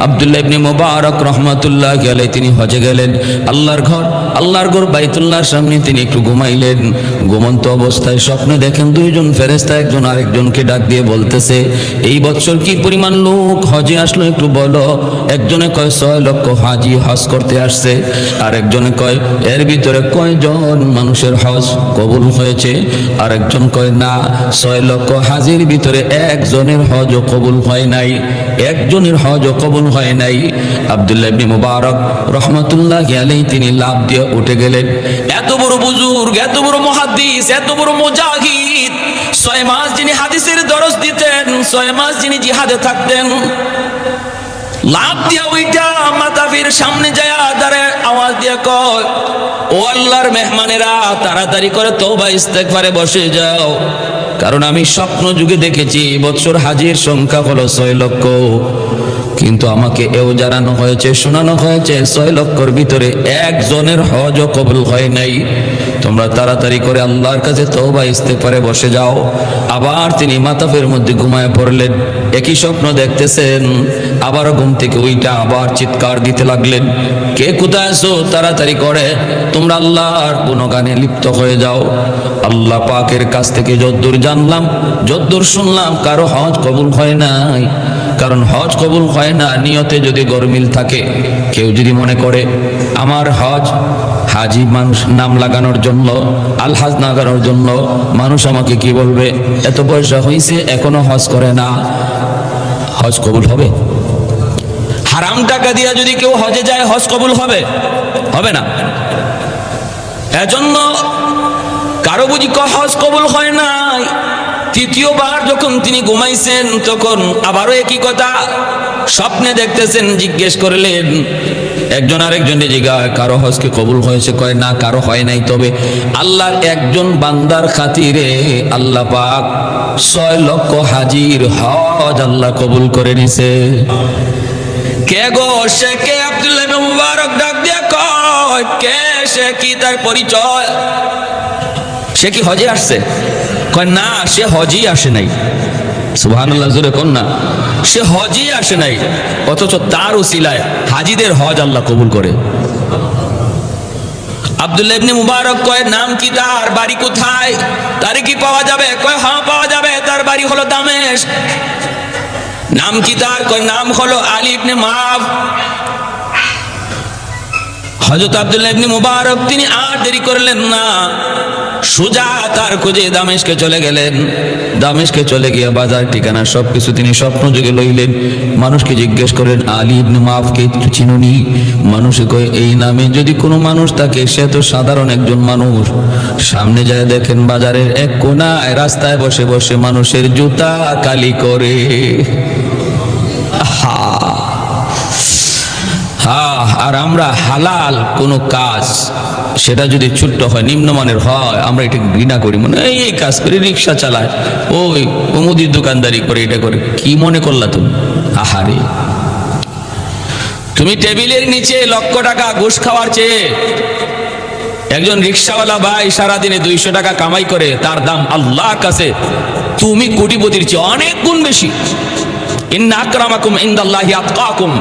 আব্দুল্লাহ ইবনে মুবারক রাহমাতুল্লাহি আলাইহি তিনি হজে গেলেন। আল্লাহর ঘর বাইতুল্লাহর সামনে তিনি একটু ঘুমাইলেন। ঘুমন্ত অবস্থায় স্বপ্নে দেখেন দুইজন ফেরেশতা একজন আরেকজনকে ডাক দিয়ে বলতেছে, এই বছর কি পরিমাণ লোক হজে আসলো একটু বলো। একজনে কয় 6 লক্ষ হাজি হজ করতে আসছে, আর একজনে কয় এর ভিতরে কয়জন মানুষের হজ কবুল হয়েছে, আর একজন কয় না 6 লক্ষ হাজির ভিতরে একজনের হজও কবুল হয় নাই, একজনের হজও কবুল হয় নাই। আব্দুল্লাহ ইবনে মুবারক রাহমাতুল্লাহি আলাইহি তিনি লাফ দিয়ে উঠে গেলেন। এত বড় বুজুর্গ, এত বড় মুহাদ্দিস, এত বড় মুজাহিদ, 6 মাস যিনি হাদিসের দরস দিতেন, 6 মাস যিনি জিহাদে থাকতেন, লাফ দিয়া ওইটা মাতাফির সামনে যায় দাঁড়ায় আওয়াজ দিয়ে কয়, ও আল্লাহর মেহমানেরা তাড়াতাড়ি করে তওবা ইস্তেগফারে বসে যাও, কারণ আমি স্বপ্ন যুগে দেখেছি বছর হাজির সংখ্যা হলো 6 লক্ষ, কিন্তু আমাকে এও জানানো হয়েছে, শোনানো হয়েছে 6 লক্ষর ভিতরে একজনের হজও কবুল হয় নাই। তোমরা তাড়াতাড়ি করে আল্লাহর কাছে তওবা ইস্তেগফারে বসে যাও। আবার তিনি মাতাফের মধ্যে ঘুমায় পড়লেন। একই স্বপ্ন দেখতেছেন, আবার ঘুম থেকে ওইটা আবার চিৎকার দিতে লাগলেন, কে কোথায় আছো, তাড়াতাড়ি করে তোমরা আল্লাহর গুণগানে লিপ্ত হয়ে যাও। আল্লাহ পাকের কাছ থেকে যদ্দূর জানলাম, যদ্দূর শুনলাম, কারো হজ কবুল হয় নাই। কারণ হজ কবুল হয় না নিয়তে যদি গরমিল থাকে। কেউ যদি মনে করে আমার হজ হাজি মানুষ নাম লাগানোর জন্য, আলহাজ লাগানোর জন্য, মানুষ আমাকে কি বলবে, এত পয়সা হয়েছে এখনো হজ করে না, হজ কবুল হবে? হারাম টাকা দিয়া যদি কেউ হজে যায় হজ কবুল হবে? হবে না। এজন্য কারো বুঝি হজ কবুল হয় নাই। তৃতীয়বার যখন তিনি ঘুমাইছেন তখন আবারও একই কথা স্বপ্নে দেখতেছেন। জিজ্ঞেস করলেন, একজন আরেকজনে জিজ্ঞাসা, কারো হজ কি কবুল হয়েছে? কয় না, কারো হয় নাই। তবে আল্লাহর একজন বান্দার খাতিরে আল্লাহ পাক 6 লক্ষ হাজির হজ আল্লাহ কবুল করে নিছে। কে গো সে কে? আব্দুল্লাহ ইবনে মুবারক ডাক দিয়ে কয়, কে সে? কি তার পরিচয়? সে কি হজে আসছে? কয় না, সে হজই আসে নাই। সুবহানাল্লাহ, জোরে কোন না। সে হজই আসে নাই, অথচ তার উসিলায় হাজিদের হজ আল্লাহ কবুল করে। আব্দুল্লাহ ইবনে মুবারক কয়, নাম কি তার? বাড়ি কোথায়? তারে কি পাওয়া যাবে? কয় হ্যাঁ পাওয়া যাবে, তার বাড়ি হলো দামেস্ক। নাম কি তার? কয় নাম হলো আলী ইবনে মাআব। হযরত আব্দুল্লাহ ইবনে মুবারক তিনি আর দেরি করলেন না, সোজা তার খোঁজে দামেস্কে চলে গেলেন। দামেস্কে চলে গিয়ে বাজার ঠিকানা সবকিছু তিনি স্বপ্ন যুগে লইলেন। মানুষকে জিজ্ঞেস করেন, আলী ইবনে মাআবকে একটু চিনুনি? মানুষ কয়, এই নামে যদি কোনো মানুষ থাকে সে তো সাধারণ একজন মানুষ। সামনে যায় দেখেন বাজারের এক কোনায় রাস্তায় বসে বসে মানুষের জুতা কালি করে। আর আমরা হালাল কোনো কাজ, সেটা যদি ছোট্ট হয়, নিম্নমানের হয়, আমরা এটা ঘৃণা করি। মনে এই কাজ করে, রিক্সা চালায়, ওই মুদির দোকানদারি করে, এটা করে। কি মনে করলা তুমি? আহারে, তুমি টেবিলের নিচে লক্ষ টাকা ঘুষ খাওয়ার চেয়ে একজন রিক্সাওয়ালা ভাই সারাদিনে 200 টাকা কামাই করে, তার দাম আল্লাহর কাছে তুমি কোটিপতির চেয়ে অনেক গুণ বেশি। ইন্না আকরামাকুম ইনদাল্লাহি আতকাকুম।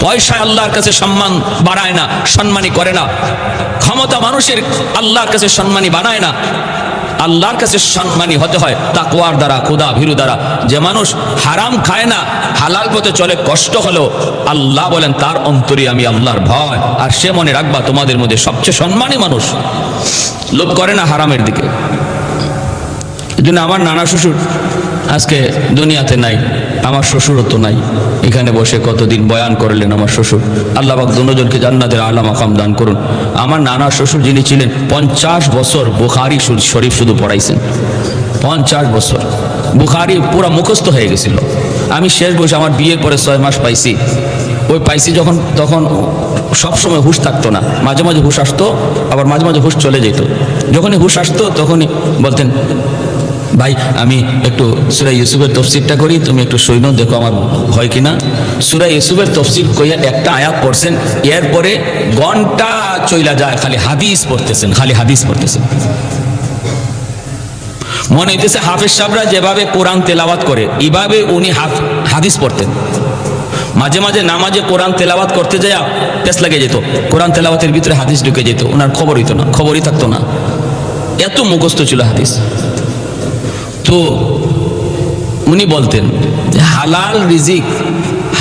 পয়সা আল্লাহর কাছে সম্মান বাড়ায় না, সম্মানী করে না। ক্ষমতা মানুষের আল্লাহর কাছে সম্মানী বানায় না। আল্লাহর কাছে সম্মানী হতে হয় তাকওয়ার দ্বারা, খোদা ভীরু দ্বারা। যে মানুষ হারাম খায় না, হালাল পথে চলে, কষ্ট হলো, আল্লাহ বলেন তার অন্তরে আমি আল্লাহর ভয়। আর সে মনে রাখবা তোমাদের মধ্যে সবচেয়ে সম্মানী মানুষ লোভ করে না হারামের দিকে। এই জন্য আমার নানা শ্বশুর আজকে দুনিয়াতে নাই, আমার শ্বশুরও তো নাই। এখানে বসে কতদিন বয়ান করলেন আমার শ্বশুর। আল্লাহ পাক দুজনকে জান্নাতের আলা মাকাম দান করুন। আমার নানা শ্বশুর যিনি ছিলেন 50 বছর বুখারী শরীফ শুধু পড়াইছেন। 50 বছর বুখারী পুরো মুখস্থ হয়ে গেছিল। আমি শেষ বয়সে আমার বিয়ের পরে 6 মাস পাইছি। ওই পাইছি যখন, তখন সবসময় হুঁশ থাকতো না। মাঝে মাঝে হুঁশ আসতো, আবার মাঝে মাঝে হুঁশ চলে যেত। যখনই হুঁশ আসতো তখনই বলতেন, ভাই আমি একটু সূরা ইউসুফের তাফসীরটা করি, তুমি একটু শোনো, দেখো আমার হয় কিনা। সূরা ইউসুফের তাফসীর কইয়া একটা আয়াত পড়ছেন, এরপরে ঘন্টা চইলা যায় খালি হাদিস পড়তেছেন, খালি হাদিস পড়তেছেন। মনে হইতেছে হাফেজ সাহেবরা যেভাবে কোরআন তেলাওয়াত করে এইভাবে উনি হাদিস পড়তেন। মাঝে মাঝে নামাজে কোরআন তেলাওয়াত করতে যায় পেস লাগে যেত, কোরআন তেলাওয়াতের ভিতরে হাদিস ঢুকে যেত, ওনার খবর হইতো না, খবরই থাকতো না, এত মুখস্থ ছিল হাদিস। তো উনি বলতেন যে হালাল রিজিক,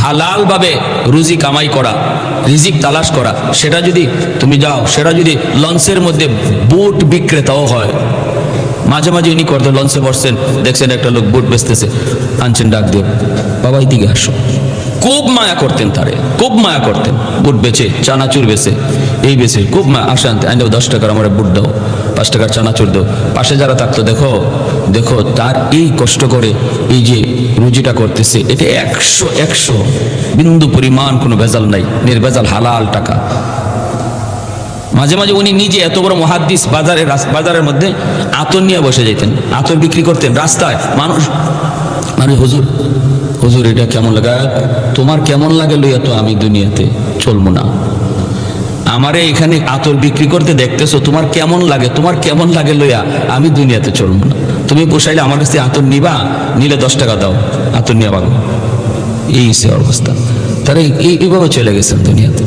হালাল ভাবে রুজি কামাই করা, রিজিক তালাশ করা, সেটা যদি তুমি যাও, সেটা যদি লঞ্চের মধ্যে বুট বিক্রেতাও হয়। মাঝে মাঝে উনি করতেন, লঞ্চে বসছেন, দেখছেন একটা লোক বুট বেচতেছে, আনছেন ডাক দিয়ে, বাবা এইদিকে আসো। খুব মায়া করতেন তারে, খুব মায়া করতেন। বুট বেচে, চানাচুর বেচে, এই বেচে, খুব মায়া। আসে আনতে, আনতে 10 টাকার আমার বুট দাও, 5 টাকার চানাচুর দাও। পাশে যারা থাকতো, দেখো দেখো তার এই কষ্ট করে এই যে রুজিটা করতেছে, এটা 100 বিন্দু পরিমাণ কোনো ভেজাল নাই, নির্ভেজাল হালাল টাকা। মাঝে মাঝে উনি নিজে এত বড় মুহাদ্দিস, বাজারের মধ্যে আতর নিয়ে বসে যেতেন, আতর বিক্রি করতেন রাস্তায়। মানুষ হুজুর হুজুর এটা কেমন লাগে, তোমার কেমন লাগে লইয়া তো আমি দুনিয়াতে চলবো না, আমারে এখানে আতর বিক্রি করতে দেখতেছো, তোমার কেমন লাগে, তোমার কেমন লাগে লইয়া আমি দুনিয়াতে চলবো না। তুমি পোষাইলে আমার কাছে আতর নিবা, নিলে 10 টাকা দাও, আতর নিয়ে পাবো। এই সে অবস্থা, তারা এইভাবে চলে গেছেন দুনিয়াতে।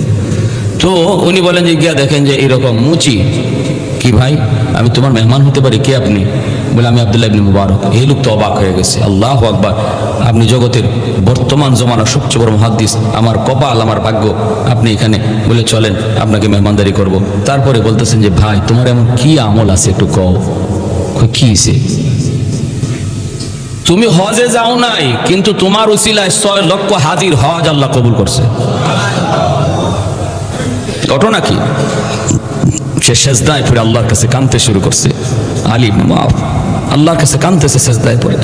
তো উনি বলেন যে গিয়া দেখেন যে এরকম মুচি, কি ভাই আমি তোমার মেহমান হতে পারি? কে আপনি? বলে আমি আব্দুল্লাহ ইবনে মুবারক। এই লোক তো অবাক হয়ে গেছে, আল্লাহু আকবার, আপনি জগতের বর্তমান জমানার সবচেয়ে বড় মুহাদ্দিস, আমার কপাল, আমার ভাগ্য, আপনি এখানে। বলে চলেন আপনাকে মেহমানদারি করব। তারপরে বলতেছেন যে ভাই তোমার এমন কি আমল আছে একটু কও। কি হইছে? তুমি হজে যাও নাই, কিন্তু তোমার উসিলায় 6 লক্ষ হাজির হজ আল্লাহ কবুল করছে। ঘটনা কি? সে সেজদায় পড়ে আল্লাহর কাছে কাঁদতে শুরু করছে। আলী মাফ, আল্লাহর কাছে কাঁদতেছে সেজদায় পড়ে,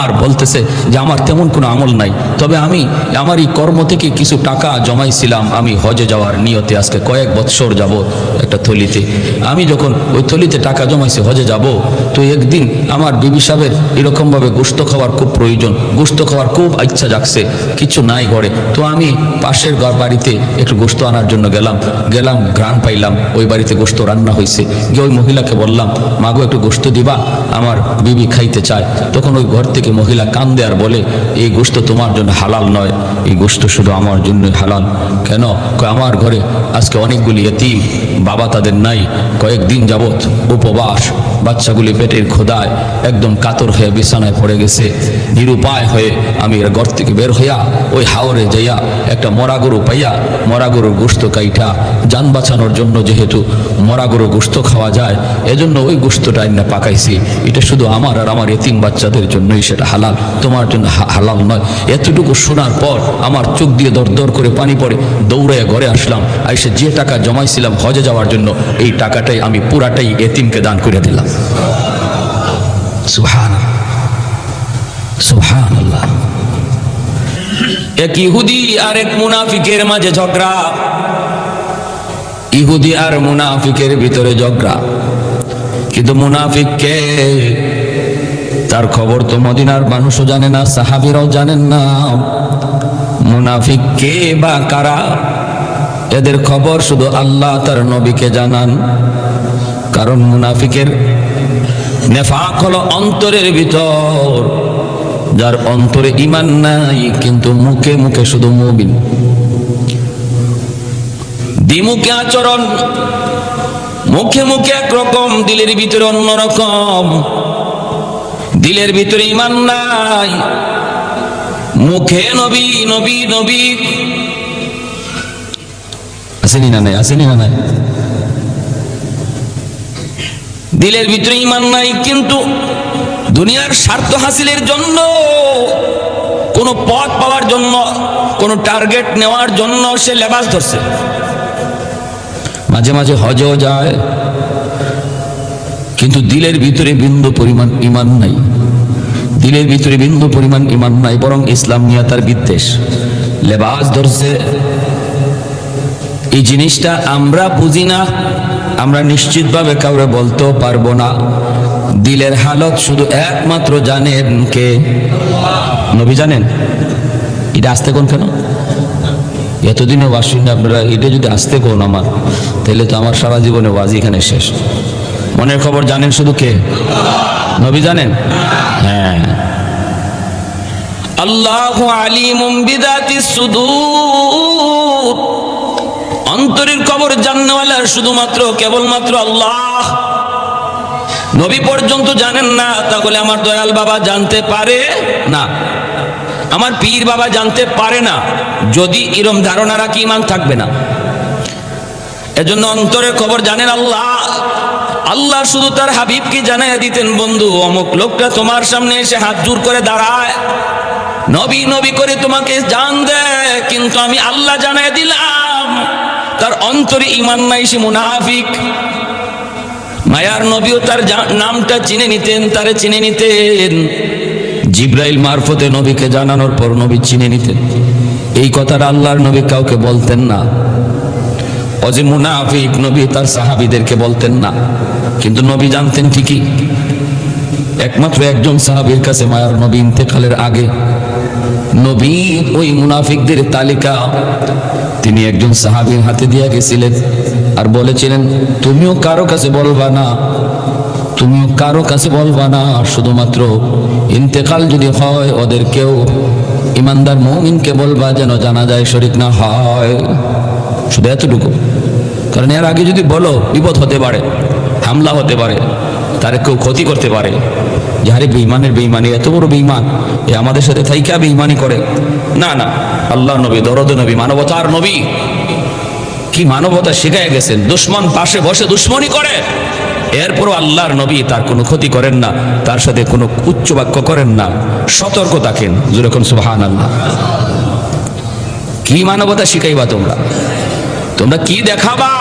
আর বলতেছে যে আমার তেমন কোনো আমল নাই, তবে আমি আমার এই কর্ম থেকে কিছু টাকা জমাইছিলাম আমি হজে যাওয়ার নিয়তে। আজকে কয়েক বৎসর যাব একটা থলিতে, আমি যখন ওই থলিতে টাকা জমাইছি হজে যাব, তো একদিন আমার বিবি সাহেবের এরকমভাবে গোশত খাওয়ার খুব প্রয়োজন, গোশত খাওয়ার খুব ইচ্ছা জাগছে, কিছু নাই ঘরে। তো আমি পাশের বাড়িতে একটু গোশত আনার জন্য গেলাম, ঘ্রাণ পাইলাম ওই বাড়িতে গোশত রান্না হয়েছে। গিয়ে ওই মহিলাকে বললাম, মাগো একটু গোশত দিবা, আমার বিবি খাইতে চায়। তখন ওই ঘর থেকে মহিলা কান্দে আর বলে, এই গোশত তোমার জন্য হালাল নয়, এই গোশত শুধু আমার জন্য হালাল। কেন? আমার ঘরে আজকে অনেকগুলি এতিম, বাবা তাদের নাই, কয়েকদিন যাবৎ উপবাস, বাচ্চাগুলি পেটের ক্ষুধায় একদম কাতর হয়ে বিছানায় পড়ে গেছে। নিরুপায় হয়ে আমি এর ঘর থেকে বের হইয়া ওই হাওরে যাইয়া একটা মরা গরু পাইয়া, মরা গরুর গোশত কাইটা, যান বাঁচানোর জন্য যেহেতু মরা গরুর গোশত খাওয়া যায়, এজন্য ওই গোশতটা আইনা পাকাইছি। এটা শুধু আমার আর আমার এতিম বাচ্চাদের জন্যই সেটা হালাল, তোমার জন্য হালাল নয়। এতটুকু শোনার পর আমার চোখ দিয়ে দর দর করে পানি পড়ে, দৌড়ে ঘরে আসলাম। আইসে যে টাকা জমাইছিলাম হজে যাওয়ার জন্য, এই টাকাটাই আমি পুরাটাই এতিমকে দান করে দিলাম। সুবহানাল্লাহ, সুবহানাল্লাহ। এক ইহুদি আর এক মুনাফিকের মাঝে ঝগড়া, ইহুদি আর মুনাফিকের ভিতরে ঝগড়া। কিন্তু মুনাফিককে, তার খবর তো মদিনার মানুষও জানে না, সাহাবীরাও জানেন না। মুনাফিক কে বা কারা, এদের খবর শুধু আল্লাহ তার নবীকে জানান। কারণ মুনাফিকের নেফাক হলো অন্তরের ভিতর, যার অন্তরে ঈমান নাই কিন্তু মুখে মুখে শুধু মুমিন। দ্বিমুখী আচরণ, মুখে মুখে একরকম, দিলের ভিতরে অন্যরকম। দিলের ভিতরে ঈমান নাই, মুখে নবী নবী নবী। আসেনি না নাই? আসেনি না নাই? দিলের ভিতরে ঈমান নাই, কিন্তু দুনিয়ার স্বার্থ হাসিলের জন্য, কোন পথ পাওয়ার জন্য, কোন টার্গেট নেওয়ার জন্য সে লেবাস ধরছে। মাঝে মাঝে হজও যায়, কিন্তু দিলের ভিতরে বিন্দু পরিমাণ ঈমান নাই। দিলের ভিতরে বিন্দু পরিমাণ ঈমান নাই, বরং ইসলাম নিয়ে তার বিদ্বেষ। লেবাস ধরছে। এই জিনিসটা আমরা বুঝি না, আমরা নিশ্চিতভাবে কাউরে বলতেও পারবো না। দিলের হালত শুধু একমাত্র জানেন কে? নবী জানেন। এটা আসতে কোন কেন? এতদিনে ওয়াজ শুনে আপনারা এটা যদি আসতে কোন আমার, তাহলে তো আমার সারা জীবনে ওয়াজ এখানে শেষ। মনের খবর জানেন শুধু কে? নবী জানেন। হ্যাঁ, আল্লাহু আলিমুম বিযাতিস সুদূর, অন্তরের খবর জাননেওয়ালা শুধুমাত্র কেবলমাত্র আল্লাহ। নবী পর্যন্ত জানেন না, তাহলে আমার দয়াল বাবা জানতে পারে না, আমার পীর বাবা জানতে পারে না। যদি এরম ধারণা রাখি ঈমান থাকবে না। এজন্য অন্তরের খবর জানেন আল্লাহ। আল্লাহ শুধু তার হাবিবকে জানাইয়া দিতেন, বন্ধু অমুক লোকটা তোমার সামনে এসে হাত জোর করে দাঁড়ায়, নবী নবী করে তোমাকে জান দেয়, কিন্তু আমি আল্লাহ জানাইয়া দিলাম তার অন্তরে ঈমান নাই, সে মুনাফিক। মায়ার নবীও তার নামটা চিনে নিতেন, তারে চিনে নিতেন। জিব্রাইল মারফতে নবীকে জানানোর পর নবী চিনে নিতেন। এই কথাটা আল্লাহর নবী কাউকে বলতেন না। ও যে মুনাফিক, নবী তার সাহাবীদেরকে বলতেন না, কিন্তু নবী জানতেন ঠিকই। একমাত্র একজন সাহাবীর কাছে মায়ার নবী ইন্তেকালের আগে নবী ওই মুনাফিকদের তালিকা তিনি একজন সাহাবীর হাতে দিয়ে গেছিলেন আর বলেছিলেন, তুমিও কারো কাছে বলবা না, তুমিও কারো কাছে বলবা না, শুধুমাত্র ইন্তেকাল যদি হয় ওদেরকেও ইমানদার মুমিনকে বলবা, যেন জানাজায় শরীক না হয়। শুধু এতটুকু, কারণ এর আগে যদি বলো বিপদ হতে পারে, হামলা হতে পারে, তারে কেউ ক্ষতি করতে পারে। যারে বেঈমানের বেঈমানি, এত বড় বেঈমান এ আমাদের সাথে থাইকা বেঈমানি করে। না না, আল্লাহ নবী দরদ নবী, মানবতার নবী, কি মানবতা শিখায় গেছেন। দুশ্মন পাশে বসে দুশ্মনী করে, এরপরও আল্লাহর নবী তার কোনো ক্ষতি করেন না, তার সাথে কোনো উচ্চ বাক্য করেন না, সতর্ক থাকেন। যেরকম সুবহানাল্লাহ। কি মানবতা শিখাইবা তোমরা? তোমরা কি দেখাবা,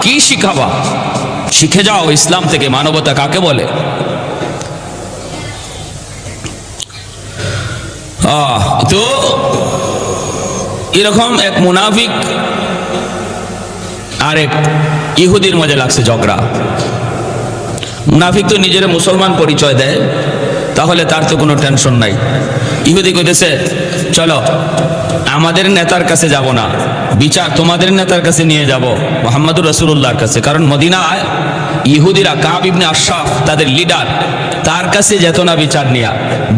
কি শিখাবা? শিখে যাও ইসলাম থেকে মানবতা কাকে বলে। তো এরকম এক মুনাফিক আর এক ইহুদির মধ্যে লাগছে ঝগড়া। মুনাফিক তো নিজের মুসলমান পরিচয় দেয়, তাহলে তার তো কোনো টেনশন নাই। ইহুদি কইতেছে, চলো আমাদের নেতার কাছে যাব না, বিচার তোমাদের নেতার কাছে নিয়ে যাব, মুহাম্মদুর রাসূলুল্লাহর কাছে। কারণ মদিনায় ইহুদিরা কাব ইবনে আশরাফ তাদের লিডার, তার কাছে যেত না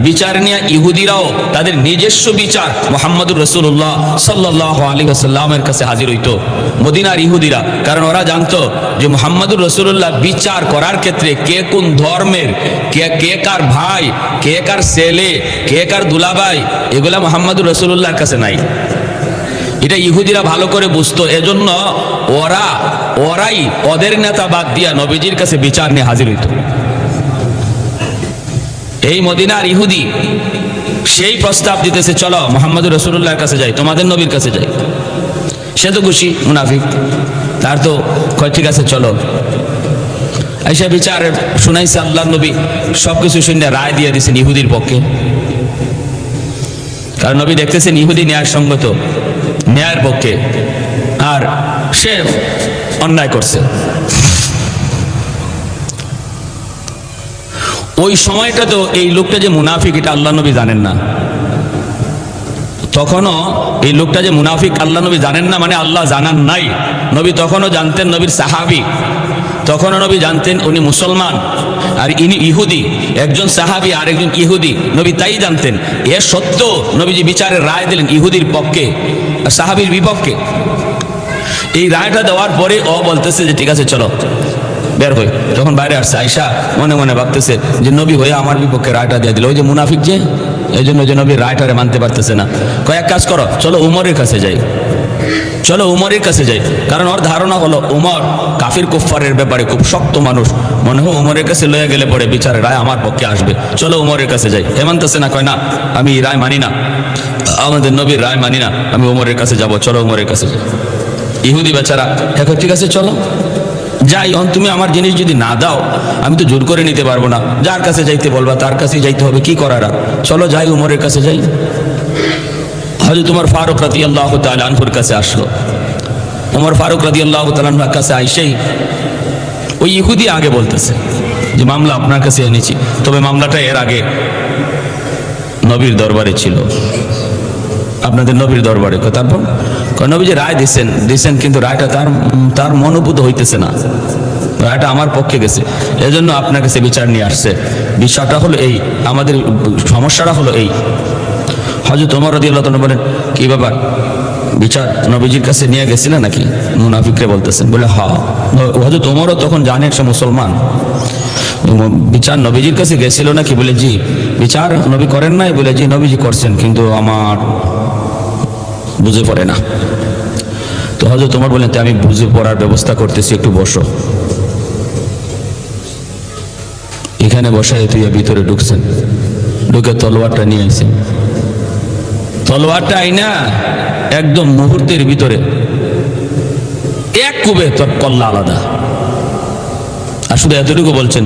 বিচার নিয়ে ইহুদিরাও তাদের নিজস্ব বিচার মুহাম্মদুর রাসূলুল্লাহ সাল্লাল্লাহু আলাইহি ওয়াসাল্লামের কাছে হাজির হইতো মদিনার ইহুদিরা। কারণ ওরা জানতো যে মুহাম্মদুর রাসূলুল্লাহ বিচার করার ক্ষেত্রে কে কোন ধর্মের, কে কার ভাই, কে কার ছেলে, কে কার দুলাভাই, এগুলা মুহাম্মদুর রাসূলুল্লাহর কাছে নাই। এটা ইহুদিরা ভালো করে বুঝতো। এজন্য ওরাই ওদের নেতা বাদ দিয়া নবীজির কাছে বিচার নিয়ে হাজির হইত। এই মদিনার ইহুদি সেই প্রস্তাব দিতেছে, চলো মুহাম্মদুর রাসূলুল্লাহর কাছে যাই, তোমাদের নবীর কাছে যাই। সে তো খুশি মুনাফিক, তার তো কয় ঠিক আছে চলো। এসে বিচার শুনাইছে আল্লাহর নবী, সবকিছু শুনে রায় দিয়ে দিয়েছেন ইহুদির পক্ষে। কারণ নবী দেখতেছেন ইহুদি ন্যায়সঙ্গত, ন্যায়ের পক্ষে, আর সে অন্যায় করছে। ওই সময়টা তো এই লোকটা যে মুনাফিক এটা আল্লাহ নবী জানেন না। তখনও এই লোকটা যে মুনাফিক আল্লাহ নবী জানেন না, মানে আল্লাহ জানান নাই। নবী তখনও জানতেন নবীর সাহাবী, তখনও নবী জানতেন উনি মুসলমান আর ইনি ইহুদি, একজন সাহাবী আর একজন ইহুদি, নবী তাই জানতেন। এ সত্য নবীজি বিচারের রায় দিলেন ইহুদির পক্ষে আর সাহাবীর বিপক্ষে। এই রায়টা দেওয়ার পরে ও বলতেছে যে ঠিক আছে চলো বের হই। যখন বাইরে আসছে আয়েশা মনে মনে ভাবতেছে যে নবী হয়ে আমার বিপক্ষে রায়টা দিয়ে দিল, ওই যে মুনাফিক যে, এই জন্য যে নবীর রায়টারে মানতে পারতেছে না। কয়েক কাজ করো, চলো উমরের কাছে যাই, চলো উমরের কাছে যাই। কারণ ওর ধারণা হলো উমর কাফির কুফফারের ব্যাপারে খুব শক্ত মানুষ, মনে হয় উমরের কাছে লয়ে গেলে পরে বিচারের রায় আমার পক্ষে আসবে, চলো উমরের কাছে যাই। এ মানতেছে না, কয় না আমি রায় মানি না, আমাদের নবীর রায় মানি না, আমি উমরের কাছে যাব, চলো উমরের কাছে যাই। ইহুদি বেচারা এখন ঠিক আছে চলো যাই, তুমি আমার জিনিস যদি না দাও আমি তো জোর করে নিতে পারবো না, যার কাছে যাইতে বলবা তার কাছেই যাইতে হবে, কি করার। চলো যাই উমরের কাছে যাই। হযরত উমর ফারুক রাদিয়াল্লাহু তাআলা আনহুর কাছে আসলো। উমর ফারুক রাদিয়াল্লাহু তাআলা আনহুর কাছে আইসেই ওই ইহুদি আগে বলতেছে যে মামলা আপনার কাছে এনেছি, তবে মামলাটা এর আগে নবীর দরবারে ছিল, আপনাদের নবীর দরবারে। তারপর নবী যে রায় দিচ্ছেন কিন্তু রায়টা তার মনোভূত হইতেছে না, রায়টা আমার পক্ষে গেছে, এজন্য আপনার কাছে বিচার নিয়ে আসছে। বিষয়টা হলো এই, আমাদের সমস্যাটা হলো এই। হযরত ওমর রাদিয়াল্লাহু তাআলা বলেন, কি ব্যাপার, বিচার নবীজির কাছে নিয়ে গেছিলেন নাকি? মুনাফিকরা বলতেছেন, বলে হ্যাঁ। হযরত ওমরও তখন জানেন সে মুসলমান। বিচার নবীজির কাছে গেছিল নাকি? বলে জি। বিচার নবী করেন নাই? বলে জি নবীজি করছেন, কিন্তু আমার বুঝে পড়ে না। তো হযরত ওমর বলেন, আমি বুঝে পড়ার ব্যবস্থা করতেছি, একটু বসো। এখানে বসায় তুই ভিতরে ঢুকছেন, ঢুকে তলোয়ারটা নিয়ে আইছেন। তলোয়ারটা আইনা একদম মুহূর্তের ভিতরে এক কুবে তোর কল্লা আলাদা। আর শুধু এতটুকু বলছেন,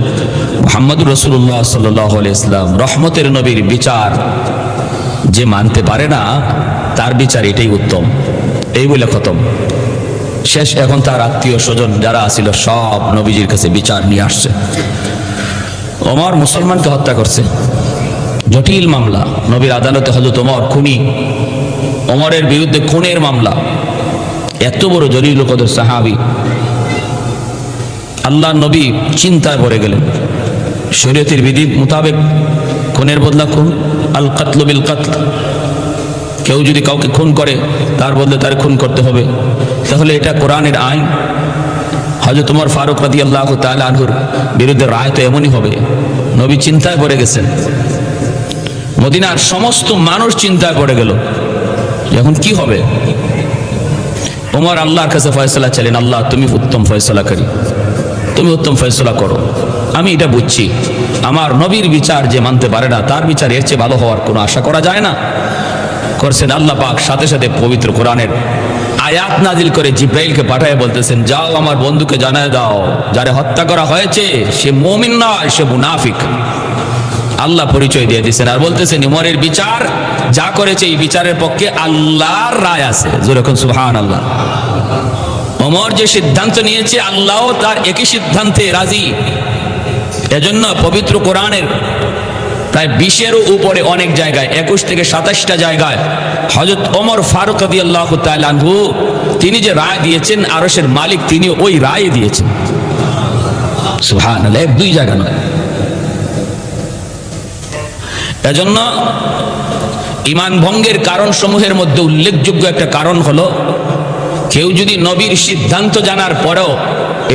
মুহাম্মদুর রাসূলুল্লাহ সাল্লাল্লাহু আলাইহি ওয়াসাল্লাম রহমতের নবীর বিচার যে মানতে পারে না, তার বিচার এটাই উত্তম। এই বলে খতম, শেষ। এখন তার আত্মীয় স্বজন যারা ছিল সব নবীজির কাছে বিচার নিয়ে আসছে। ওমর মুসলমানকে হত্যা করছে, জটিল মামলা। নবীর আদালতে হযরত ওমর খুনি, ওমরের বিরুদ্ধে খুনের মামলা। এত বড় জলিল কদর সাহাবী, আল্লাহর নবী চিন্তায় পড়ে গেলেন। শরীয়তের বিধি মোতাবেক খুনের বদলা খুন, আল কাতলু বিল কাতল। কেউ যদি কাউকে খুন করে তার বদলে তার খুন করতে হবে, তাহলে এটা কোরআনের আইন। হযরত ওমর ফারুক রাদিয়াল্লাহু তাআলা আনহুর বিরুদ্ধে রায় তো এমনই হবে। নবী চিন্তায় পড়ে গেছেন, মদিনার সমস্ত মানুষ চিন্তায় পড়ে গেল, এখন কি হবে। ওমর আল্লাহর কাছে ফয়সালা চাইলেন, আল্লাহ তুমি উত্তম ফয়সালাকারী, তুমি উত্তম ফয়সালা করো। আমি এটা বুঝছি, আমার নবীর বিচার যে মানতে পারে না, তার বিচার এর চেয়ে ভালো হওয়ার কোনো আশা করা যায় না। করছেন আল্লাহ পাক সাথে সাথে পবিত্র কোরআনের আয়াত নাজিল করে জিব্রাইলকে পাঠায় বলতেছেন, যাও আমার বন্ধুকে জানায় দাও, যারে হত্যা করা হয়েছে সে মুমিন নয়, সে মুনাফিক। আল্লাহ পরিচয় দিয়ে দিচ্ছেন আর বলতেছেন, ওমরের বিচার যা করেছে এই বিচারের পক্ষে আল্লাহর রায় আছে। যেরকম সুবহানাল্লাহ। ওমর যে সিদ্ধান্ত নিয়েছে আল্লাহও তার একই সিদ্ধান্তে রাজি। এজন্য পবিত্র কোরআনের প্রায় 20-এরও উপরে অনেক জায়গায়, 21 থেকে 27টা জায়গায় হযরত ওমর ফারুক রাদিয়াল্লাহু তাআলা আনহু তিনি যে রায় দিয়েছেন, আরশের মালিক তিনি ওই রায় দিয়েছেন। সুবহানাল্লাহ, 1-2 জায়গা নয়। এজন্য ঈমান ভঙ্গের কারণ সমূহের মধ্যে উল্লেখযোগ্য একটা কারণ হলো, কেউ যদি নবীর সিদ্ধান্ত জানার পরেও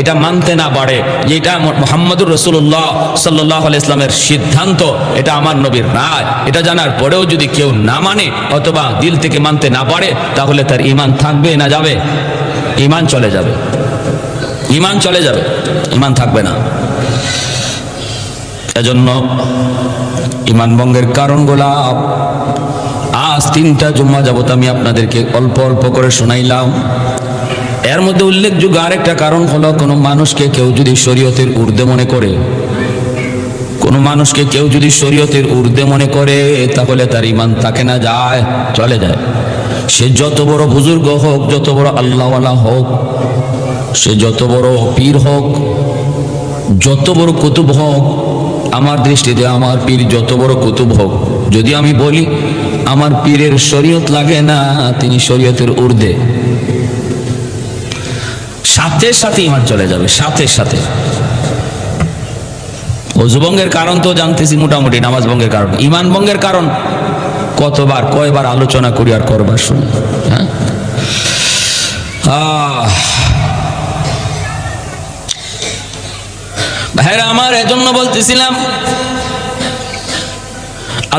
এটা মানতে না পারে যে এটা মুহাম্মদুর রাসূলুল্লাহ সাল্লাল্লাহু আলাইহি ওয়াসাল্লামের সিদ্ধান্ত, এটা আমার নবীর রায়, এটা জানার পরেও যদি কেউ না মানে অথবা দিল থেকে মানতে না পারে, তাহলে তার ঈমান থাকবে না যাবে? ঈমান চলে যাবে, ঈমান চলে যাবে, ঈমান থাকবে না। এজন্য ঈমান ভঙ্গের কারণগুলা আজ 3টা জুম্মা যাবত আমি আপনাদেরকে অল্প অল্প করে শোনাইলাম। এর মধ্যে উল্লেখযোগ্য আরেকটা কারণ হলো, কোনো মানুষকে কেউ যদি শরীয়তের ঊর্ধ্বে মনে করে, কোনো মানুষকে কেউ যদি শরীয়তের ঊর্ধ্বে মনে করে, তাহলে তার ঈমান থাকে না, যায়, চলে যায়। সে যত বড় বুজুর্গ হোক, যত বড় আল্লাহওয়ালা হোক, সে যত বড় পীর হোক, যত বড় কুতুব হোক, আমার দৃষ্টিতে আমার পীর যত বড় কুতুব হোক, যদি আমি বলি আমার পীরের শরীয়ত লাগে না, তিনি শরীয়তের ঊর্ধ্বে, সাথে সাথে ঈমান চলে যাবে, সাথে সাথে। ওযু ভঙ্গের কারণ তো জানতেছি মোটামুটি, নামাজ ভঙ্গের কারণ। ঈমান ভঙ্গের কারণ কতবার কয়বার আলোচনা করি আর করবার শুনি। হ্যাঁ, ভাইরা আমার, এজন্য বলতেছিলাম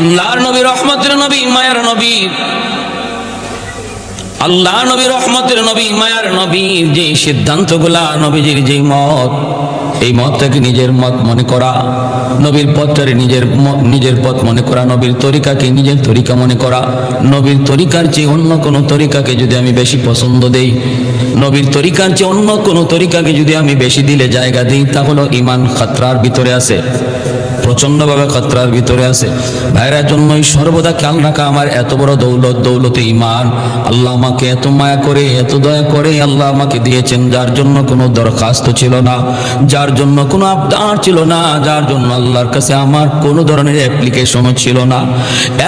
আল্লাহর নবী রহমতের নবী, মায়ার নবী, আল্লাহ নবী রহমতের নবী, মায়ার নবী, যে সিদ্ধান্তগুলা, নবীজির যেই মত, এই মতটাকে নিজের মত মনে করা, নবীর পথটারে নিজের পথ মনে করা, নবীর তরিকাকে নিজের তরিকা মনে করা। নবীর তরিকার চেয়ে অন্য কোনো তরিকাকে যদি আমি বেশি পছন্দ দেই, নবীর তরিকার চেয়ে অন্য কোনো তরিকাকে যদি আমি বেশি দিলে জায়গা দিই, তাহলে ঈমান খাতরার ভিতরে আছে, প্রচন্ডভাবে খাতরার ভিতরে আছে। ভাইরা, জন্যই সর্বদা খেয়াল রাখা, আমার এত বড় দৌলত, দৌলতে ঈমান। আল্লাহ আমাকে এত মায়া করে, এত দয়া করে আল্লাহ আমাকে দিয়েছেন, যার জন্য কোনো দরখাস্ত ছিল না, যার জন্য কোনো আবদার ছিল না, যার জন্য আল্লাহর কাছে আমার কোনো ধরনের অ্যাপ্লিকেশনও ছিল না।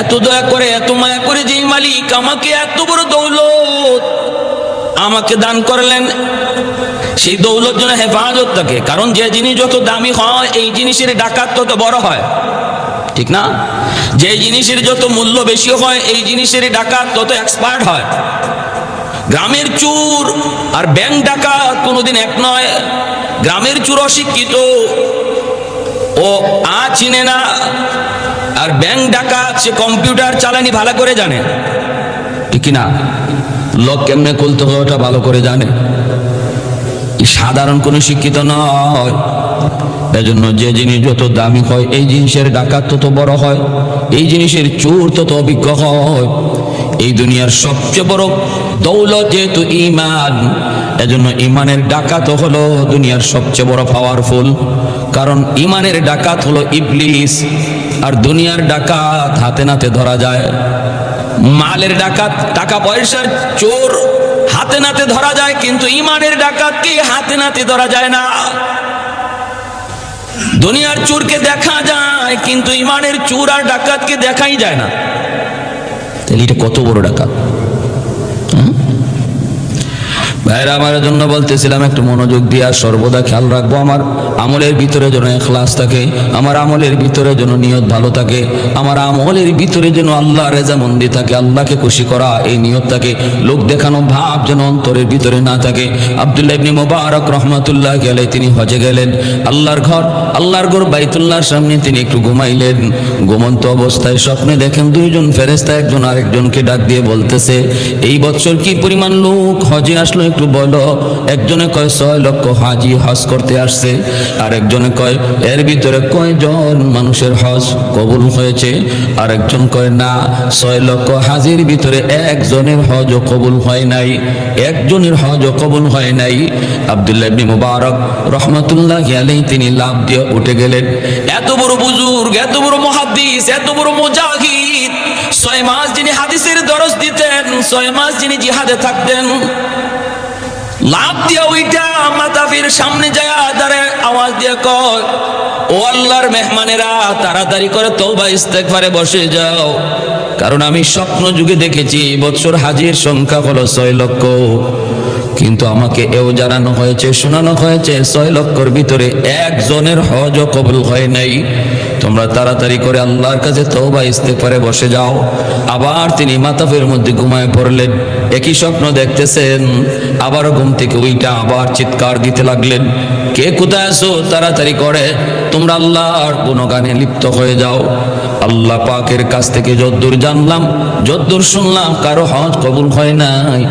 এত দয়া করে, এত মায়া করে যেই মালিক আমাকে এত বড় দৌলত আমাকে দান করলেন, সেই দৌলত যেন হেফাজত থাকে। কারণ যে জিনিস যত দামি হয়, এই জিনিসের ডাকাত তত বড় হয়। ঠিক না? যে জিনিসের যত মূল্য বেশি হয় এই জিনিসের ডাকাত তত এক্সপার্ট হয়। গ্রামের চোর আর ব্যাংক ডাকাত কোনোদিন এক নয়। গ্রামের চোর অশিক্ষিত, ও চিনে না, আর ব্যাংক ডাকাত সে কম্পিউটার চালানি ভালো করে জানে, ঠিক না? লক কেমনে খুলতে হয় ওটা ভালো করে জানে। সাধারণ কোনো শিক্ষিত নয়। এজন্য যে জিনিস যত দামি হয় এই জিনিসের ডাকাত তত বড় হয়, এই জিনিসের চোর তত অভিজ্ঞ হয়। এই দুনিয়ার সবচেয়ে বড় দৌলত যেহেতু ঈমান, এজন্য ঈমানের ডাকাত হলো দুনিয়ার সবচেয়ে বড় পাওয়ারফুল। কারণ ঈমানের ডাকাত হলো ইবলিস, আর দুনিয়ার ডাকাত হাতে নাতে ধরা যায়। মালের ডাকাত, টাকা পয়সার চোর হাতে নাতে ধরা যায়, কিন্তু ঈমানের ডাকাতকে হাতে নাতে ধরা যায় না। দুনিয়ার চোরকে দেখা যায়, কিন্তু ঈমানের চোর আর ডাকাতকে দেখাই যায় না। তাহলে এটা কত বড় ডাকাত! ভাইরা, আমার জন্য বলতেছিলাম একটু মনোযোগ দিয়া সর্বদা খেয়াল রাখবো, আমার আমলের ভিতরে যেন ইখলাস থাকে, আমার আমলের ভিতরে যেন নিয়ত ভালো থাকে, আমার আমলের ভিতরে যেন আল্লাহ রেজামন্দি থাকে, আল্লাহকে খুশি করা এই নিয়ত থাকে, লোক দেখানো ভাব যেন অন্তরের ভিতরে না থাকে। আব্দুল্লাহ ইবনে মুবারক রহমাতুল্লাহ আলাইহি তিনি হজে গেলেন। আল্লাহর ঘর বাইতুল্লাহর সামনে তিনি একটু ঘুমাইলেন। ঘুমন্ত অবস্থায় স্বপ্নে দেখেন দুইজন ফেরেশতা একজন আরেকজনকে ডাক দিয়ে বলতেছে, এই বছর কি পরিমাণ লোক হজে আসলো একটু বলো। একজনে কয় 6 লক্ষ হাজি হজ করতে আসছে, আর একজনে কয় এর ভিতরে কয়জন মানুষের হজ কবুল হয়েছে, আর একজন কয় না 6 লক্ষ হাজির ভিতরে একজনের হজও কবুল হয় নাই, একজনের হজও কবুল হয় নাই। আব্দুল্লাহ ইবনে মুবারক রহমাতুল্লাহি আলাইহি তিনি লাফ দিয়ে উঠে গেলেন। এত বড় বুজুর্গ, এত বড় মুহাদ্দিস, এত বড় মুজাহিদ, 6 মাস যিনি হাদিসের দরস দিতেন, 6 মাস যিনি জিহাদে থাকতেন, লাভ দিয়া ওইটা মাতাফির সামনে যায় দাঁড়ায় আওয়াজ দিয়ে কয়, ও আল্লাহর মেহমানেরা তাড়াতাড়ি করে তওবা ইস্তেগফারে বসে যাও, কারণ আমি স্বপ্ন যুগে দেখেছি বছর হাজির সংখ্যা হলো 6 লক্ষ, কিন্তু আমাকে এও জানানো হয়েছে, শোনানো হয়েছে 6 লক্ষর ভিতরে একজনের হজও কবুল হয় নাই। তোমরা তাড়াতাড়ি করে আল্লাহর কাছে তওবা ইস্তেগফারে বসে যাও। আবার তিনি মাতাফের মধ্যে ঘুমায় পড়লেন। একই স্বপ্ন দেখতেছেন, আবারও ঘুম থেকে উইটা আবার চিৎকার দিতে লাগলেন, কে কোথায় আছো, তাড়াতাড়ি করে তোমরা আল্লাহর গুণগানে লিপ্ত হয়ে যাও। আল্লাহ পাকের কাছ থেকে যদ্দূর জানলাম, যদ্দূর শুনলাম, কারো হজ কবুল হয় নাই।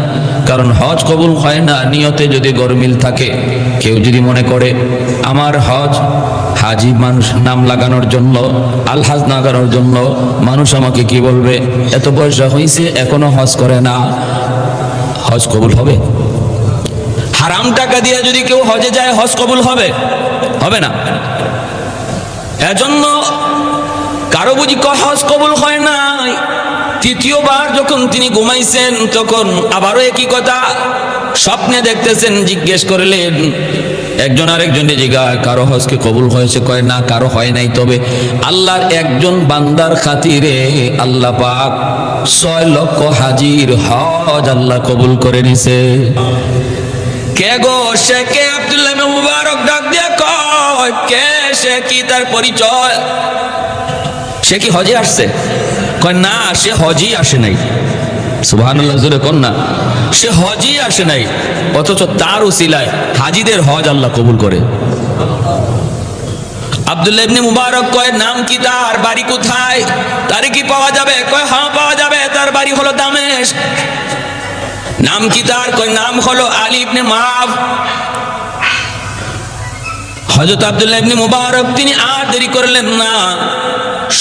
কারণ হজ কবুল হয় না নিয়তে যদি গরমিল থাকে। কেউ যদি মনে করে আমার হজ হাজি মানুষ নাম লাগানোর জন্য, আলহাজ লাগানোর জন্য, মানুষ আমাকে কি বলবে, এত পয়সা হয়েছে এখনো হজ করে না, হজ কবুল হবে? হারাম টাকা দিয়ে যদি কেউ হজে যায় হজ কবুল হবে? হবে না। এজন্য কারো বুঝি হজ কবুল হয় নাই। তৃতীয়বার যখন তিনি ঘুমাইছেন তখন আবারও একই কথা স্বপ্নে দেখতেছেন। জিজ্ঞেস করলেন, একজন আরেকজনকে জিজ্ঞাসা, কারো হজ কি কবুল হয়েছে? কয় না, কারো হয় নাই। তবে আল্লাহর একজন বান্দার খাতিরে আল্লাহ পাক 6 লক্ষ হাজির হজ আল্লাহ কবুল করে নিছে। কে গো সে কে? আব্দুল্লাহ ইবনে মুবারক ডাক দিয়ে কয়, কে সে? কি তার পরিচয়? সে কি হজে আসছে? কয় না, সে হজই আসে নাই। সুবহানাল্লাহ, জোরে কোন না। সে হজই আসে নাই, অথচ তার উসিলায় হাজিদের হজ আল্লাহ কবুল করে। আব্দুল্লাহ ইবনে মুবারক কয়, নাম কি তার? বাড়ি কোথায়? তারে কি পাওয়া যাবে? কয় হ্যাঁ পাওয়া যাবে, তার বাড়ি হলো দামেস্ক। নাম কি তার? কয় নাম হলো আলী ইবনে মাআব। হযরত আব্দুল্লাহ ইবনে মুবারক তিনি আর দেরি করলেন না,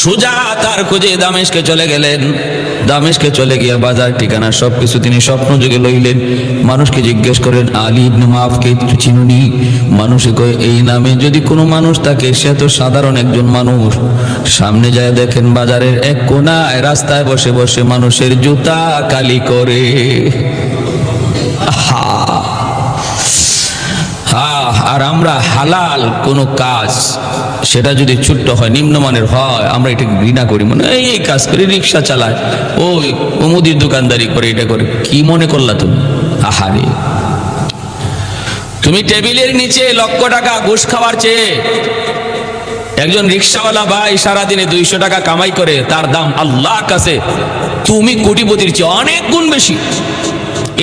সোজা তার খোঁজে দামেস্কে চলে গেলেন। দামেস্কে চলে গিয়ে বাজার ঠিকানা সবকিছু তিনি স্বপ্ন যুগে লইলেন। মানুষকে জিজ্ঞেস করেন, আলী ইবনে মাআবকে চিনুনি? মানুষে কয়, এই নামে যদি কোনো মানুষ থাকে সে তো সাধারণ একজন মানুষ। সামনে যায় দেখেন বাজারের এক কোনায় রাস্তায় বসে বসে মানুষের জুতা কালি করে। আর আমরা হালাল কোনো কাজ, সেটা যদি ছোট্ট হয়, নিম্নমানের হয়, আমরা এটা ঘৃণা করি। মনে এই কাজ করে, রিক্সা চালায়, ওই মুদির দোকানদারি করে, এটা করে। কি মনে করলা তুমি? আহারে, তুমি টেবিলের নিচে লক্ষ টাকা ঘুষ খাওয়ার চেয়ে একজন রিক্সাওয়ালা ভাই সারাদিনে 200 টাকা কামাই করে, তার দাম আল্লাহর কাছে তুমি কোটিপতির চেয়ে অনেক গুণ বেশি।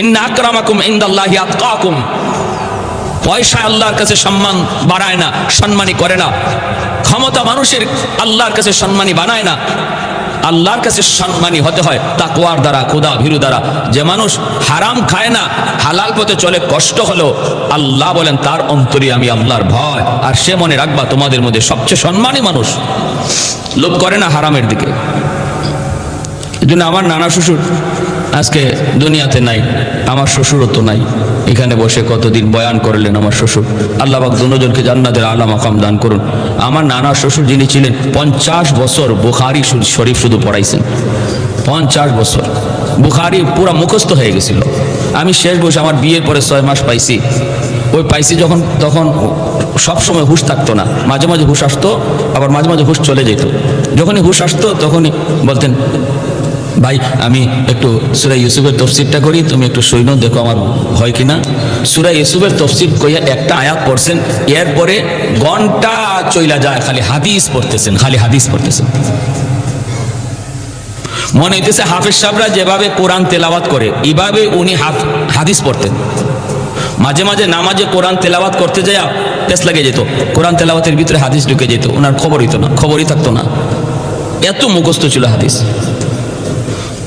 ইন্না আকরামাকুম ইনদাল্লাহি আতকাকুম। পয়সা আল্লাহর কাছে সম্মান বাড়ায় না, সম্মানী করে না। ক্ষমতা মানুষের আল্লাহর কাছে সম্মানী বানায় না। আল্লাহর কাছে সম্মানী হতে হয় তাকওয়ার দ্বারা, খোদা ভীরু দ্বারা। যে মানুষ হারাম খায় না, হালাল পথে চলে, কষ্ট হলো, আল্লাহ বলেন তার অন্তরে আমি আল্লাহর ভয়। আর সে মনে রাখবা তোমাদের মধ্যে সবচেয়ে সম্মানী মানুষ লোভ করে না হারামের দিকে। এই জন্য আমার নানা শ্বশুর আজকে দুনিয়াতে নাই, আমার শ্বশুরও তো নাই। এখানে বসে কতদিন বয়ান করলেন আমার শ্বশুর। আল্লাহ পাক দুজনকে জান্নাতের আলা মাকাম দান করুন। আমার নানা শ্বশুর যিনি ছিলেন 50 বছর বুখারী শরীফ শুধু পড়াইছেন। 50 বছর বুখারী পুরা মুখস্থ হয়ে গেছিল। আমি শেষ বয়সে আমার বিয়ের পরে 6 মাস পাইছি। ওই পাইছি যখন, তখন সবসময় হুঁশ থাকতো না, মাঝে মাঝে হুঁশ আসতো, আবার মাঝে মাঝে হুঁশ চলে যেত। যখনই হুঁশ আসতো তখনই বলতেন, ভাই আমি একটু সূরা ইউসুফের তফসিরটা করি, তুমি একটু সৈন্য দেখো আমার হয় কিনা। সূরা ইউসুফের তফসির কইয়া একটা আয়াত পড়ছেন, এরপরে ঘন্টা চইলা যায় খালি হাদিস পড়তেছেন, খালি হাদিস পড়তেছেন। মনে হইতেছে হাফেজ সাহেবরা যেভাবে কোরআন তেলাওয়াত করে এইভাবে উনি হাদিস পড়তেন। মাঝে মাঝে নামাজে কোরআন তেলাওয়াত করতে যায় পেছ লাগে যেত, কোরআন তেলাওয়াতের ভিতরে হাদিস ঢুকে যেত, ওনার খবর হইতো না, খবরই থাকতো না, এত মুখস্থ ছিল হাদিস।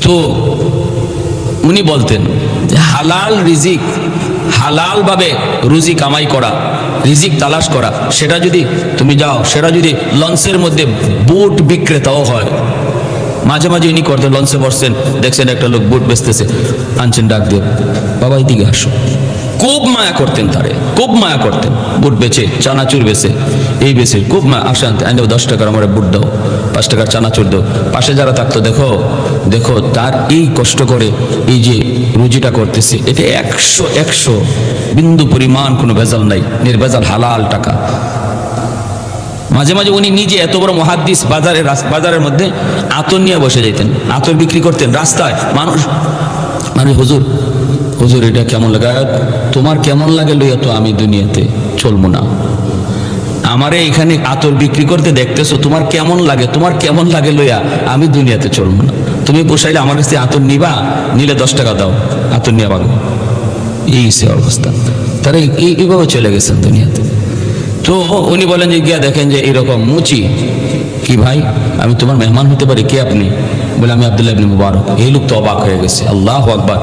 তো উনি বলতেন যে হালাল রিজিক, হালাল ভাবে রুজি কামাই করা, রিজিক তালাশ করা, সেটা যদি তুমি যাও, সেটা যদি লঞ্চের মধ্যে বুট বিক্রেতাও হয়। মাঝে মাঝে উনি করতেন, লঞ্চে বসছেন, দেখছেন একটা লোক বুট বেচতেছে, আনছেন ডাক দিয়ে, বাবা এদিকে আসো। খুব মায়া করতেন তারে, খুব মায়া করতেন। বুট বেচে, চানাচুর বেচে, এই বেচে খুব মায়া। আসেন আনও 10 টাকার আমার বুট দাও, 5 টাকার চানাচুর দাও। পাশে যারা থাকতো, দেখো দেখো তার এই কষ্ট করে এই যে রুজিটা করতেছে, এটা 100 বিন্দু পরিমাণ কোনো ভেজাল নাই, নির্ভেজাল হালাল টাকা। মাঝে মাঝে উনি নিজে এত বড় মুহাদ্দিস, বাজারের মধ্যে আতর নিয়ে বসে যেতেন, আতর বিক্রি করতেন রাস্তায়। মানুষ হুজুর হুজুর এটা কেমন লাগে, তোমার কেমন লাগে লইয়া তো আমি দুনিয়াতে চলবো না। আমারে এখানে আতর বিক্রি করতে দেখতেছো, তোমার কেমন লাগে, তোমার কেমন লাগে লইয়া আমি দুনিয়াতে চলবো না। তুমি পোষাইলে আমার কাছে আতর নিবা, নিলে 10 টাকা দাও, আতর নিয়ে পাবো। এই সে অবস্থা, তারা এইভাবে চলে গেছেন দুনিয়াতে। তো উনি বলেন যে গিয়া দেখেন যে এরকম মুচি, কি ভাই আমি তোমার মেহমান হতে পারি? কে আপনি? বলে আমি আব্দুল্লাহ ইবনে মুবারক। এই লোক তো অবাক হয়ে গেছে, আল্লাহু আকবার,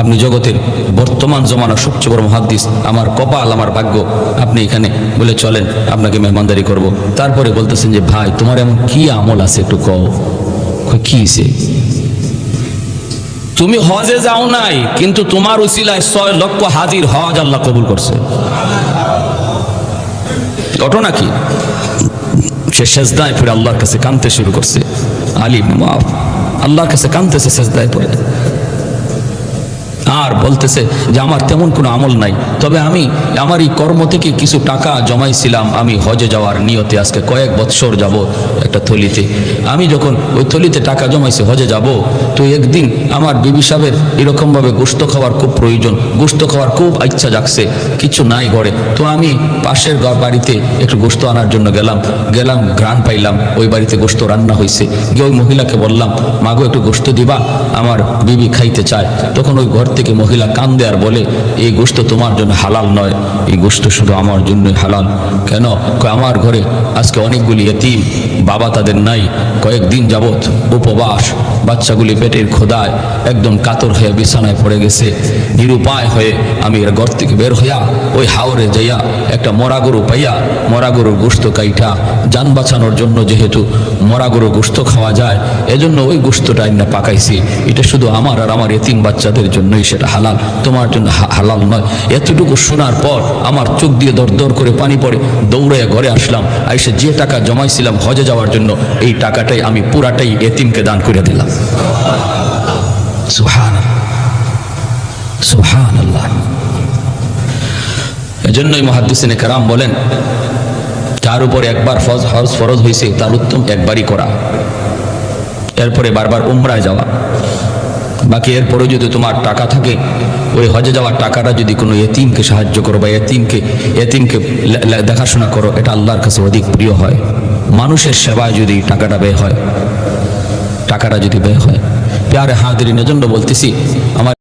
আপনি জগতের বর্তমান জমানার সবচেয়ে বড় মুহাদ্দিস, আমার কপাল, আমার ভাগ্য, আপনি এখানে। বলে চলেন আপনাকে মেহমানদারি করব। তারপরে বলতেছেন যে ভাই তোমার এমন কি আমল আছে একটু কও। কি সে? তুমি হজে যাও নাই, কিন্তু তোমার উসিলায় 6 লক্ষ হাজির হজ আল্লাহ কবুল করছে। ঘটনা কি? সে সেজদায় পড়ে আল্লাহর কাছে কাঁদতে শুরু করছে। আলিম মাফ, আল্লাহর কাছে কাঁদতেছে সেজদায় পড়ে, আর বলতেছে যে আমার তেমন কোনো আমল নাই, তবে আমি আমার এই কর্ম থেকে কিছু টাকা জমাইছিলাম আমি হজে যাওয়ার নিয়তে। আজকে কয়েক বৎসর যাব একটা থলিতে, আমি যখন ওই থলিতে টাকা জমাইছি হজে যাব, তো একদিন আমার বিবি সাহেবের এরকমভাবে গোশত খাওয়ার খুব প্রয়োজন, গোশত খাওয়ার খুব ইচ্ছা জাগছে, কিছু নাই ঘরে। তো আমি পাশের বাড়িতে একটু গোশত আনার জন্য গেলাম, ঘ্রাণ পাইলাম ওই বাড়িতে গোশত রান্না হয়েছে। গিয়ে ওই মহিলাকে বললাম, মাগো একটু গোশত দিবা, আমার বিবি খাইতে চায়। তখন ওই ঘর থেকে মহিলা কান্দে আর বলে, এই গোশত তোমার জন্য হালাল নয়, এই গোশত শুধু আমার জন্যই হালাল। কেন? আমার ঘরে আজকে অনেকগুলি এতিম, বাবা তাদের নাই, কয়েকদিন যাবৎ উপবাস, বাচ্চাগুলি পেটের খোদায় একদম কাতর হয়ে বিছানায় পড়ে গেছে। নিরুপায় হয়ে আমি এর ঘর থেকে বের হইয়া ওই হাওরে যাইয়া একটা মরা গরু পাইয়া, মরা গরুর গোশত কাইটা, যান বাঁচানোর জন্য যেহেতু মরা গরুর গোশত খাওয়া যায়, এজন্য ওই গোশতটা না পাকাইছি। এটা শুধু আমার আর আমার এতিম বাচ্চাদের জন্যই সেটা হালাল, তোমার জন্য হালাল নয়। এতটুকু শোনার পর আমার চোখ দিয়ে দর দর করে পানি পড়ে, দৌড়ে ঘরে আসলাম। আইসে যে টাকা জমাইছিলাম হজে যাওয়ার জন্য, এই টাকাটাই আমি পুরাটাই এতিমকে দান করে দিলাম। সুবহানাল্লাহ, সুবহানাল্লাহ। এজন্যই মুহাদ্দিসিনে কেরাম বলেন, যার উপরে একবার হজ ফরজ হয়েছে তার উত্তম একবারই করা, এরপরে বারবার উমরায় যাওয়া। বাকি এরপরে যদি তোমার টাকা থাকে ওই হজে যাওয়ার টাকাটা যদি কোনো এতিমকে সাহায্য করো বা এতিমকে দেখাশোনা করো, এটা আল্লাহর কাছে অধিক প্রিয় হয়। মানুষের সেবায় যদি টাকাটা ব্যয় হয়, প্যারে হাদিরিনের জন্য বলতেছি,